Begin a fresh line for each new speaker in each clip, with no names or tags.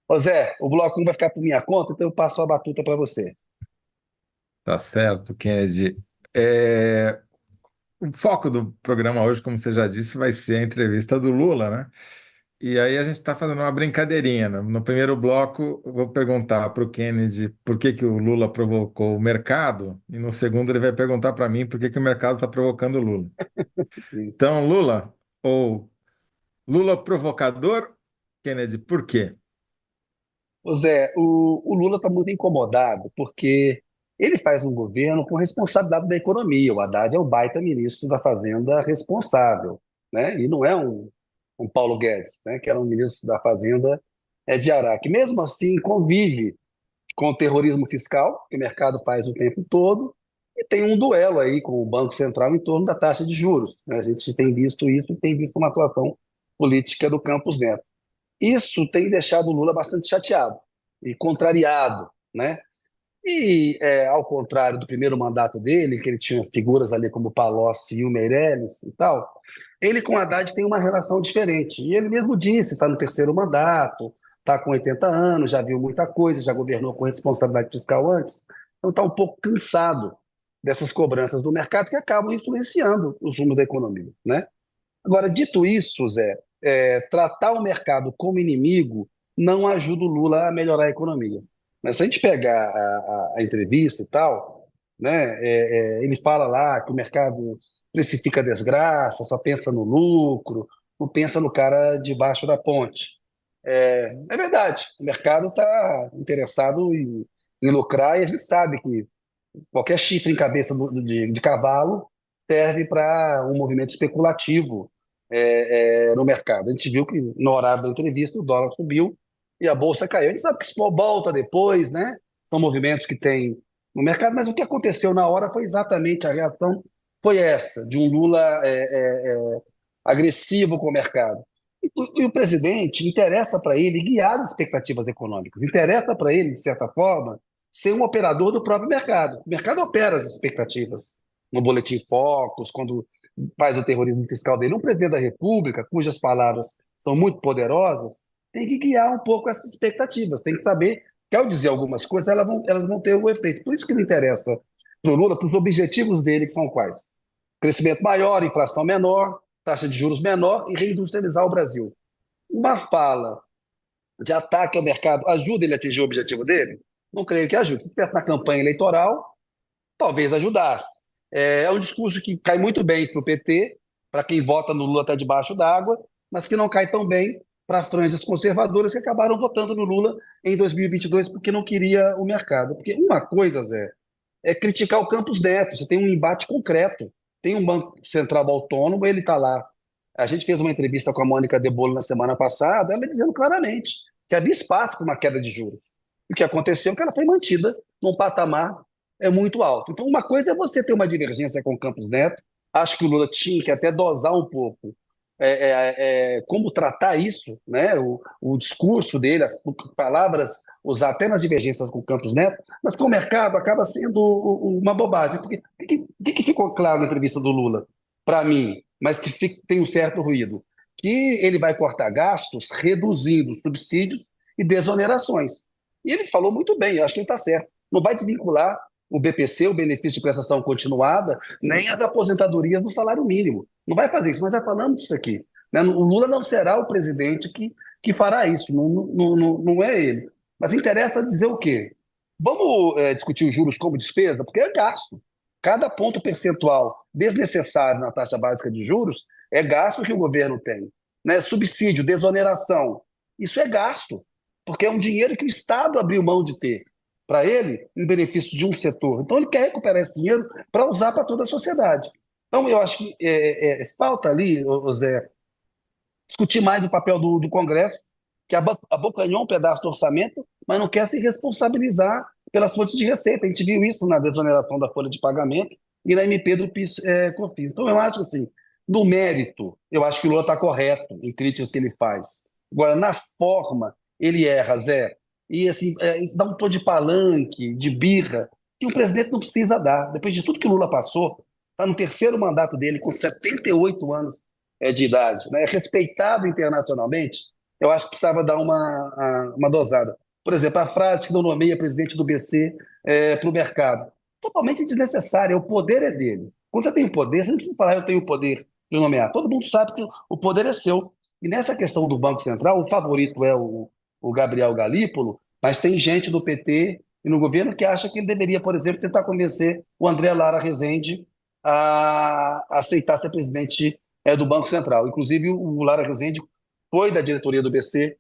Ô Zé, o Bloco 1 vai ficar por minha conta, então eu passo a batuta para você.
Tá certo, Kennedy. O foco do programa hoje, como você já disse, vai ser a entrevista do Lula, né? E aí a gente está fazendo uma brincadeirinha, né? No primeiro bloco, eu vou perguntar para o Kennedy por que que o Lula provocou o mercado, e no segundo ele vai perguntar para mim por que que o mercado está provocando o Lula.
Isso.
Então, Lula, ou Lula provocador, Kennedy, por quê?
Ô Zé, o Lula está muito incomodado porque ele faz um governo com responsabilidade da economia. O Haddad é o baita ministro da Fazenda responsável, né? E não é um Paulo Guedes, né? Que era um ministro da Fazenda de Araque. Mesmo assim, convive com o terrorismo fiscal, que o mercado faz o tempo todo, e tem um duelo aí com o Banco Central em torno da taxa de juros, né? A gente tem visto isso e tem visto uma atuação política do Campos Neto. Isso tem deixado o Lula bastante chateado e contrariado, né? E, ao contrário do primeiro mandato dele, que ele tinha figuras ali como Palocci e o Meirelles e tal, ele com Haddad tem uma relação diferente. E ele mesmo disse, está no terceiro mandato, está com 80 anos, já viu muita coisa, já governou com responsabilidade fiscal antes, então está um pouco cansado dessas cobranças do mercado que acabam influenciando os rumos da economia, né? Agora, dito isso, Zé, tratar o mercado como inimigo não ajuda o Lula a melhorar a economia. Mas se a gente pegar a entrevista e tal, né, ele fala lá que o mercado precifica a desgraça, só pensa no lucro, não pensa no cara debaixo da ponte. É verdade, o mercado está interessado em lucrar e a gente sabe que qualquer chifre em cabeça de cavalo serve para um movimento especulativo no mercado. A gente viu que no horário da entrevista o dólar subiu e a bolsa caiu. A gente sabe que isso volta depois, né? São movimentos que tem no mercado, mas o que aconteceu na hora foi exatamente a reação foi essa, de um Lula agressivo com o mercado. E o presidente interessa para ele guiar as expectativas econômicas, interessa para ele, de certa forma, ser um operador do próprio mercado. O mercado opera as expectativas. No Boletim Focus, quando faz o terrorismo fiscal dele, um presidente da República, cujas palavras são muito poderosas, tem que guiar um pouco essas expectativas, tem que saber que ao dizer algumas coisas, elas vão ter o efeito. Por isso que não interessa para o Lula, para os objetivos dele, que são quais? Crescimento maior, inflação menor, taxa de juros menor e reindustrializar o Brasil. Uma fala de ataque ao mercado ajuda ele a atingir o objetivo dele? Não creio que ajude. Se estivesse na campanha eleitoral, talvez ajudasse. É um discurso que cai muito bem para o PT, para quem vota no Lula está debaixo d'água, mas que não cai tão bem para franjas conservadoras que acabaram votando no Lula em 2022 porque não queria o mercado. Porque uma coisa, Zé, é criticar o Campos Neto. Você tem um embate concreto. Tem um Banco Central autônomo, ele está lá. A gente fez uma entrevista com a Mônica De Bono na semana passada, ela dizendo claramente que havia espaço para uma queda de juros. O que aconteceu é que ela foi mantida num patamar muito alto. Então, uma coisa é você ter uma divergência com o Campos Neto. Acho que o Lula tinha que até dosar um pouco como tratar isso, né? O discurso dele, as palavras, usar apenas divergências com o Campos Neto, mas para o mercado acaba sendo uma bobagem. Porque o que ficou claro na entrevista do Lula, para mim, mas que tem um certo ruído? Que ele vai cortar gastos reduzindo subsídios e desonerações. E ele falou muito bem, eu acho que ele está certo. Não vai desvincular o BPC, o benefício de prestação continuada, nem as aposentadorias do salário mínimo. Não vai fazer isso, nós já falamos disso aqui. Né? O Lula não será o presidente que fará isso, não é ele. Mas interessa dizer o quê? Vamos discutir os juros como despesa? Porque é gasto. Cada ponto percentual desnecessário na taxa básica de juros é gasto que o governo tem. Né? Subsídio, desoneração, isso é gasto, porque é um dinheiro que o Estado abriu mão de ter para ele em benefício de um setor. Então ele quer recuperar esse dinheiro para usar para toda a sociedade. Então eu acho que falta ali, Zé, discutir mais do papel do Congresso, que abocanhou um pedaço do orçamento, mas não quer se responsabilizar pelas fontes de receita. A gente viu isso na desoneração da folha de pagamento e na MP do PIS-COFINS. Então, eu acho assim, no mérito, eu acho que o Lula está correto em críticas que ele faz. Agora, na forma, ele erra, Zé. E assim, dá um tom de palanque, de birra, que um presidente não precisa dar. Depois de tudo que o Lula passou, está no terceiro mandato dele, com 78 anos de idade, né, respeitado internacionalmente, eu acho que precisava dar uma dosada. Por exemplo, a frase que não nomeia presidente do BC para o mercado. Totalmente desnecessária, o poder é dele. Quando você tem o poder, você não precisa falar, eu tenho o poder de nomear. Todo mundo sabe que o poder é seu. E nessa questão do Banco Central, o favorito é o Gabriel Galípolo, mas tem gente do PT e no governo que acha que ele deveria, por exemplo, tentar convencer o André Lara Rezende a aceitar ser presidente do Banco Central. Inclusive, o Lara Rezende foi da diretoria do BC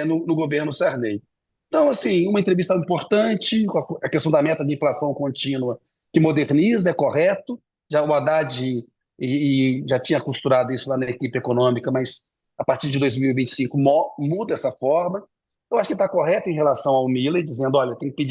no governo Sarney. Então, assim, uma entrevista importante, com a questão da meta de inflação contínua, que moderniza, é correto. Já o Haddad já tinha costurado isso lá na equipe econômica, mas a partir de 2025 muda essa forma. Eu acho que está correto em relação ao Milley, dizendo, olha, tem que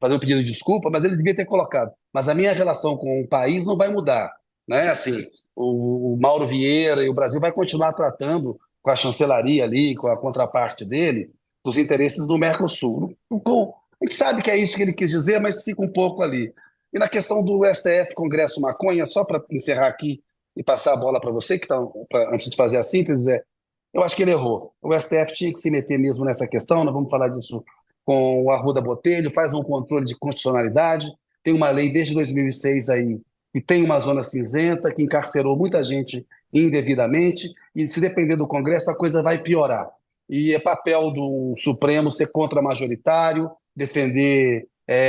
fazer um pedido de desculpa, mas ele devia ter colocado. Mas a minha relação com o país não vai mudar, né? Assim, o Mauro Vieira e o Brasil vai continuar tratando com a chancelaria ali, com a contraparte dele, dos interesses do Mercosul. A gente sabe que é isso que ele quis dizer, mas fica um pouco ali. E na questão do STF, Congresso Maconha, só para encerrar aqui e passar a bola para você, que tá, antes de fazer a síntese, eu acho que ele errou. O STF tinha que se meter mesmo nessa questão, nós vamos falar disso com o Arruda Botelho, faz um controle de constitucionalidade, tem uma lei desde 2006 aí, que tem uma zona cinzenta, que encarcerou muita gente indevidamente, e se depender do Congresso, a coisa vai piorar. E é papel do Supremo ser contra-majoritário, defender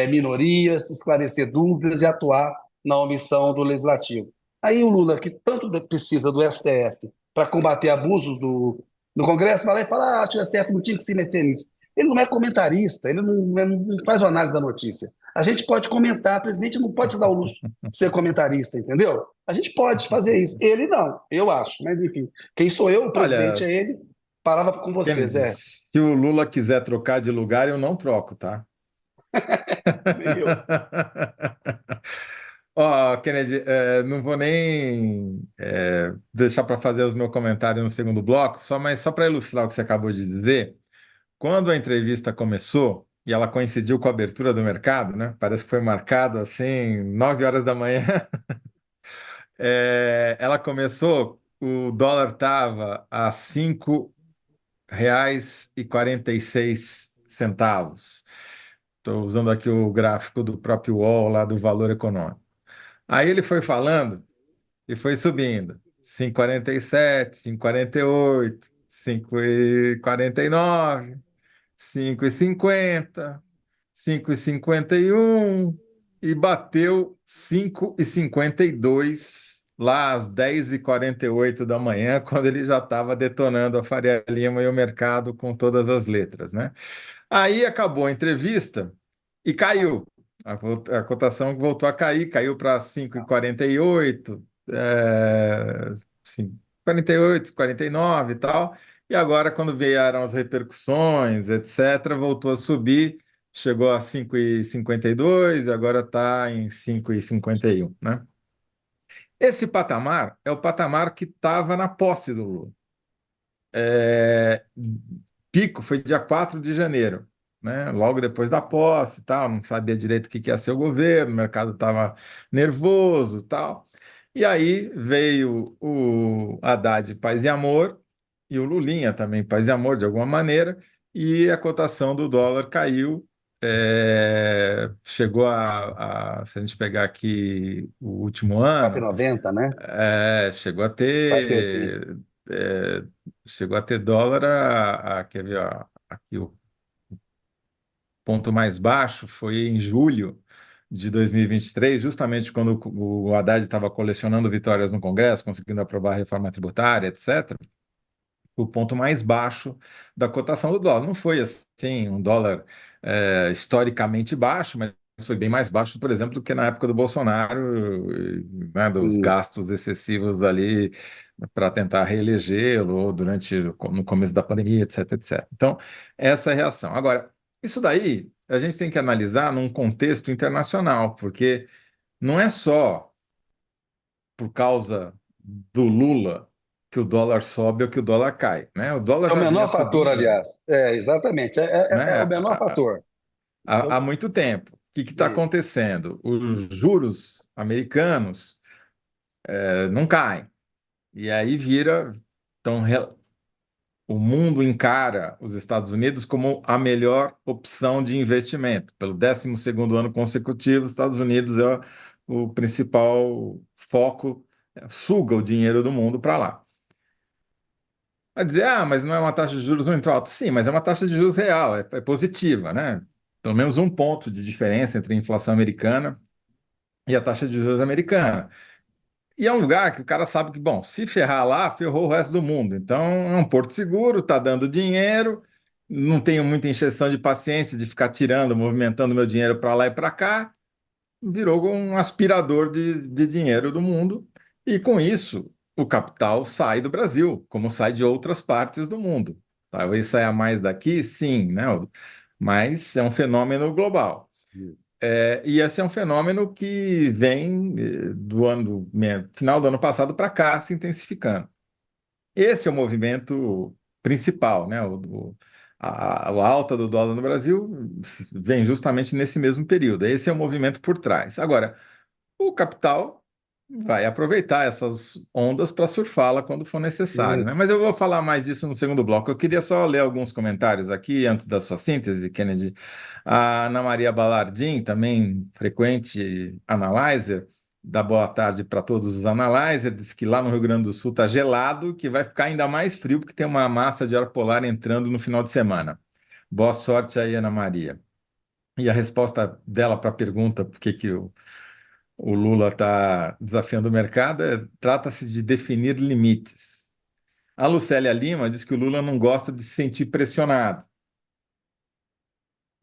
minorias, esclarecer dúvidas e atuar na omissão do Legislativo. Aí o Lula, que tanto precisa do STF para combater abusos do Congresso, vai lá e fala: ah, acho que o STF não tinha que se meter nisso. Ele não é comentarista, ele não faz uma análise da notícia. A gente pode comentar, o presidente não pode se dar o luxo de ser comentarista, entendeu? A gente pode fazer isso. Ele não, eu acho, mas enfim. Quem sou eu? O presidente
Olha,
é ele. Palavra com vocês,
Kennedy,
é.
se o Lula quiser trocar de lugar, eu não troco, tá?
Nem eu.
Ó, Kennedy, não vou nem deixar para fazer os meus comentários no segundo bloco, mas só para ilustrar o que você acabou de dizer, quando a entrevista começou, e ela coincidiu com a abertura do mercado, né? Parece que foi marcado assim, 9 horas da manhã. Ela começou, o dólar estava a R$ 5,46. Estou usando aqui o gráfico do próprio UOL, lá do Valor Econômico. Aí ele foi falando e foi subindo. 5,47, 5,48, 5,49, 5,50, 5,51 e bateu 5,52 lá às 10h48 da manhã, quando ele já estava detonando a Faria Lima e o mercado com todas as letras, né? Aí acabou a entrevista e caiu. A cotação voltou a cair, caiu para 5,48, 48, 49 e tal. E agora, quando vieram as repercussões, etc., voltou a subir, chegou a 5,52 e agora está em 5,51, né? Esse patamar é o patamar que estava na posse do Lula. É, pico foi dia 4 de janeiro, né? Logo depois da posse, tal, não sabia direito o que ia ser o governo, o mercado estava nervoso, tal. E aí veio o Haddad Paz e Amor e o Lulinha também Paz e Amor de alguma maneira, e a cotação do dólar caiu, chegou se a gente pegar aqui o último ano,
4,90, né?
chegou a
4,80.
é, chegou a ter dólar quer ver, ó, aqui o ponto mais baixo foi em julho de 2023, justamente quando o Haddad estava colecionando vitórias no Congresso, conseguindo aprovar a reforma tributária, etc. O ponto mais baixo da cotação do dólar. Não foi assim um dólar historicamente baixo, mas foi bem mais baixo, por exemplo, do que na época do Bolsonaro, né, dos
Isso.
gastos excessivos ali para tentar reelegê-lo, ou no começo da pandemia, etc, etc. Então, essa é a reação. Agora, isso daí a gente tem que analisar num contexto internacional, porque não é só por causa do Lula que o dólar sobe ou que o dólar cai, né? O dólar
É o
já vinha
menor fator,
subindo,
aliás. É, exatamente. É
né,
o menor fator.
há muito tempo. O que está
Isso.
acontecendo? Os juros americanos não caem. E aí vira, estão o mundo encara os Estados Unidos como a melhor opção de investimento. Pelo 12º ano consecutivo, os Estados Unidos é o principal foco, suga o dinheiro do mundo para lá. Vai dizer, mas não é uma taxa de juros muito alta. Sim, mas é uma taxa de juros real, é positiva, né? Pelo menos um ponto de diferença entre a inflação americana e a taxa de juros americana. E é um lugar que o cara sabe que, bom, se ferrar lá, ferrou o resto do mundo. Então, é um porto seguro, está dando dinheiro, não tenho muita encheção de paciência de ficar tirando, movimentando meu dinheiro para lá e para cá. Virou um aspirador de dinheiro do mundo. E com isso, o capital sai do Brasil, como sai de outras partes do mundo. Talvez saia mais daqui, sim, né? Mas é um fenômeno global.
Isso.
E esse é um fenômeno que vem final do ano passado para cá se intensificando. Esse é o movimento principal, né? A alta do dólar no Brasil vem justamente nesse mesmo período. Esse é o movimento por trás. Agora, o capital vai aproveitar essas ondas para surfá-la quando for necessário, né?
Isso.
Mas eu vou falar mais disso no segundo bloco. Eu queria só ler alguns comentários aqui antes da sua síntese, Kennedy. A Ana Maria Balardim, também frequente analyzer, dá boa tarde para todos os analyzers, diz que lá no Rio Grande do Sul está gelado, que vai ficar ainda mais frio porque tem uma massa de ar polar entrando no final de semana. Boa sorte aí, Ana Maria. E a resposta dela para a pergunta por que que o Lula está desafiando o mercado, trata-se de definir limites. A Lucélia Lima diz que o Lula não gosta de se sentir pressionado.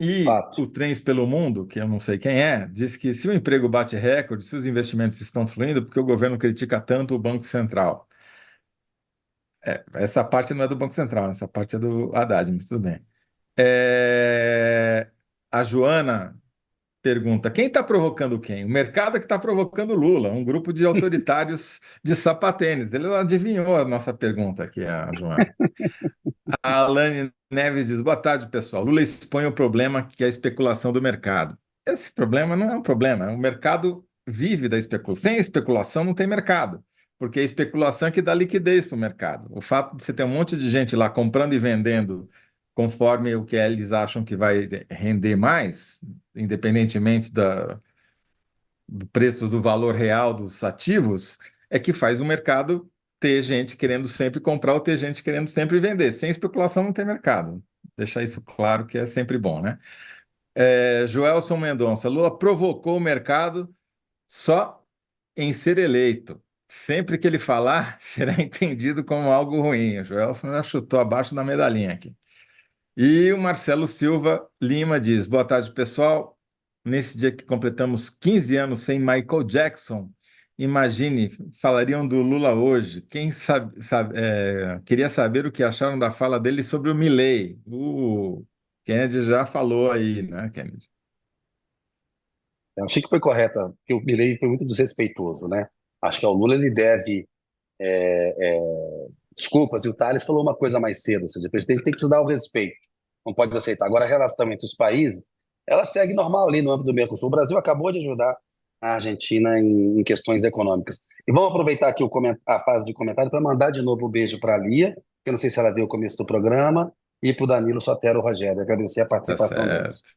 E
Fato.
o Trens pelo Mundo, que eu não sei quem é, diz que se o emprego bate recorde, se os investimentos estão fluindo, porque o governo critica tanto o Banco Central. Essa parte não é do Banco Central, né? Essa parte é do Haddad, mas tudo bem. A Joana pergunta: quem está provocando quem? O mercado é que está provocando o Lula, um grupo de autoritários de sapatênis. Ele adivinhou a nossa pergunta aqui, a Joana. A Alane Neves diz: boa tarde, pessoal. Lula expõe o problema que é a especulação do mercado. Esse problema não é um problema, o mercado vive da especulação. Sem especulação não tem mercado, porque a especulação é que dá liquidez para o mercado. O fato de você ter um monte de gente lá comprando e vendendo conforme o que eles acham que vai render mais, independentemente do preço do valor real dos ativos, é que faz o mercado ter gente querendo sempre comprar ou ter gente querendo sempre vender. Sem especulação não tem mercado. Deixar isso claro que é sempre bom, né? Joelson Mendonça: Lula provocou o mercado só em ser eleito. Sempre que ele falar, será entendido como algo ruim. O Joelson já chutou abaixo da medalhinha aqui. E o Marcelo Silva Lima diz: boa tarde, pessoal. Nesse dia que completamos 15 anos sem Michael Jackson, imagine, falariam do Lula hoje. Quem queria saber o que acharam da fala dele sobre o Milley. O Kennedy já falou aí, né, Kennedy?
Eu achei que foi correta, porque o Milei foi muito desrespeitoso, né? Acho que ao Lula ele deve desculpas, e o Thales falou uma coisa mais cedo, ou seja, o presidente tem que se dar o respeito, não pode aceitar. Agora, a relação entre os países, ela segue normal ali no âmbito do Mercosul. O Brasil acabou de ajudar a Argentina em questões econômicas. E vamos aproveitar aqui a fase de comentário para mandar de novo um beijo para a Lia, que eu não sei se ela viu o começo do programa, e para o Danilo Sotero Rogério, agradecer a
Tá
participação deles.
certo.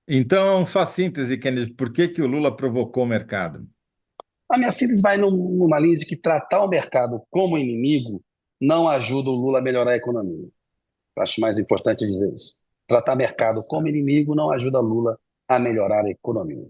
Então, faz síntese, Kennedy, por que que o Lula provocou o mercado?
A minha síntese vai numa linha de que tratar o mercado como inimigo não ajuda o Lula a melhorar a economia. Acho mais importante dizer isso. Tratar mercado como inimigo não ajuda Lula a melhorar a economia.